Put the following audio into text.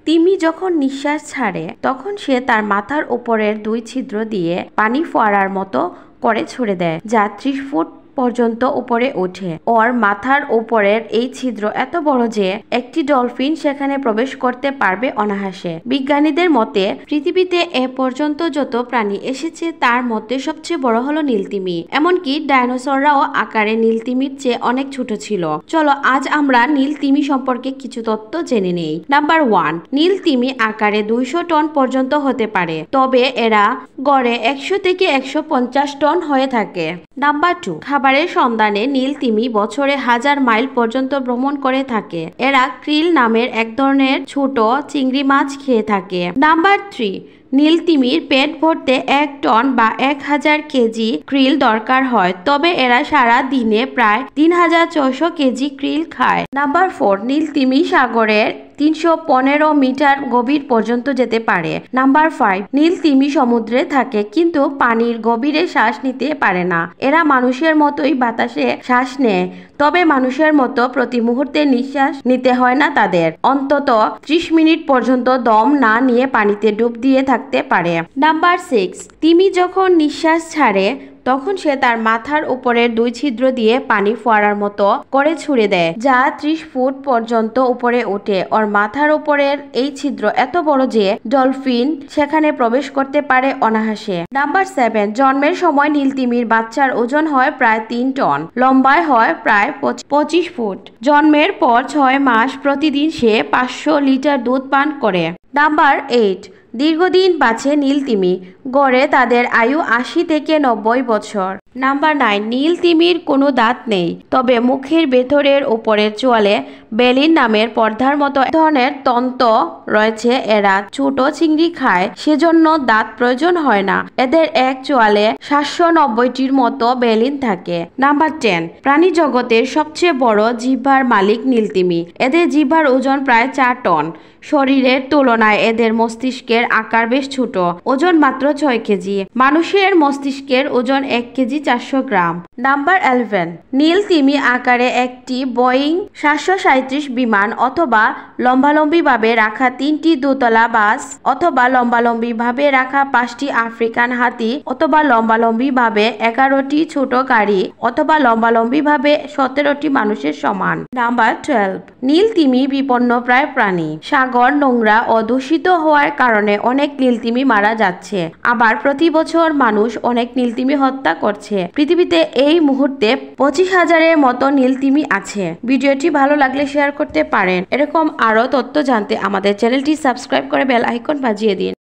তিমি যখন নিঃশ্বাস ছাড়ে তখন সে তার মাথার উপরের 2 ছিদ্র দিয়ে পানি ফোয়ারার মতো করে ছুড়ে দেয়, যা 30 ফুট পর্যন্ত উপরে ওঠে। ওর মাথার উপরের এই ছিদ্র এত বড় যে একটি ডলফিন সেখানে প্রবেশ করতে পারবে অনায়াসে। বিজ্ঞানীদের মতে পৃথিবীতে এ পর্যন্ত যত প্রাণী এসেছে তার মধ্যে সবচেয়ে বড় হলো নীলতিমি। এমনকি ডাইনোসররাও আকারে নীলতিমির চেয়ে অনেক ছোট ছিল। চলো আজ আমরা নীলতিমি সম্পর্কে কিছু তথ্য জেনে নেই। নাম্বার 1, নীলতিমি আকারে 200 টন পর্যন্ত হতে পারে, তবে এরা গড়ে 100 থেকে 150 টন হয়ে থাকে। নাম্বার 2, খাবারের সন্ধানে নীলতিমি বছরে 1000 মাইল পর্যন্ত ভ্রমণ করে থাকে। এরা ক্রিল নামের এক ধরনের ছোট চিংড়ি মাছ খেয়ে থাকে। নাম্বার 3, নীলতিমির পেট ভরতে 1 টন বা 1000 কেজি ক্রিল দরকার হয়, তবে এরা সারা দিনে প্রায় 3400 কেজি ক্রিল খায়। নাম্বার 4, নীলতিমি সাগরের 315 মিটার গভীর পর্যন্ত যেতে পারে। নাম্বার 5, নীলতিমি সমুদ্রে থাকে কিন্তু পানির গভীরে শ্বাস নিতে পারে না। এরা মানুষের মতোই বাতাসে শ্বাস নেয়, তবে মানুষের মতো প্রতি মুহূর্তে নিঃশ্বাস নিতে হয় না তাদের। অন্তত 30 মিনিট পর্যন্ত দম না নিয়ে পানিতে ডুব দিয়ে থাকতে পারে। নাম্বার 6, তিমি যখন নিঃশ্বাস ছাড়ে তখন সে তার মাথার উপরের 2 ছিদ্র দিয়ে পানি ফোয়ারার মতো করে ছুড়ে দেয়, যা 30 ফুট পর্যন্ত উপরে ওঠে। ওর মাথার উপরের এই ছিদ্র এত বড় যে ডলফিন সেখানে প্রবেশ করতে পারে অনায়াসে। নাম্বার 7, জন্মের সময় নীলতিমির বাচ্চার ওজন হয় প্রায় 3 টন, লম্বায় হয় প্রায় 25 ফুট। জন্মের পর 6 মাস প্রতিদিন সে 500 লিটার দুধ পান করে। নাম্বার 8, দীর্ঘদিন বাঁচে নীলতিমি, গড়ে তাদের আয়ু 80 থেকে 90 বছর। নাম্বার 9, নীলতিমির কোনো দাঁত নেই, তবে মুখের ভেতরের উপরের চোয়ালে বেলিন নামের পর্দার মতো ধরনের তন্তু রয়েছে। এরা ছোট চিংড়ি খায়, সেজন্য দাঁত প্রয়োজন হয় না। এদের এক চোয়ালে 790টির মতো বেলিন থাকে। নাম্বার 10, প্রাণী জগতের সবচেয়ে বড় জিহ্বার মালিক নীলতিমি। এদের জিহ্বার ওজন প্রায় 4 টন। শরীরের তুলনায় এদের মস্তিষ্কের আকার বেশ ছোট, ওজন মাত্র 6 কেজি। মানুষের মস্তিষ্কের ওজন 1 কেজি 400 গ্রাম। নাম্বার 11, নীলতিমি আকারে একটি বোয়িং 737 বিমান, অথবা লম্বালম্বিভাবে রাখা 3টি দোতলা বাস, অথবা লম্বালম্বিভাবে রাখা 5টি আফ্রিকান হাতি, অথবা লম্বালম্বিভাবে 11টি ছোট গাড়ি, অথবা লম্বালম্বিভাবে 17টি মানুষের সমান। নাম্বার 12, নীলতিমি বিপন্নপ্রায় প্রাণী। সাগর নোংরা ও দূষিত হওয়ার কারণে অনেক নীলতিমি মারা যাচ্ছে, আবার প্রতি বছর মানুষ অনেক নীলতিমি হত্যা করছে। পৃথিবীতে এই মুহূর্তে 25,000-এর মতো নীলতিমি আছে। ভিডিওটি ভালো লাগলে শেয়ার করতে পারেন। এরকম আরো তথ্য জানতে আমাদের চ্যানেলটি সাবস্ক্রাইব করে বেল আইকন বাজিয়ে দিন।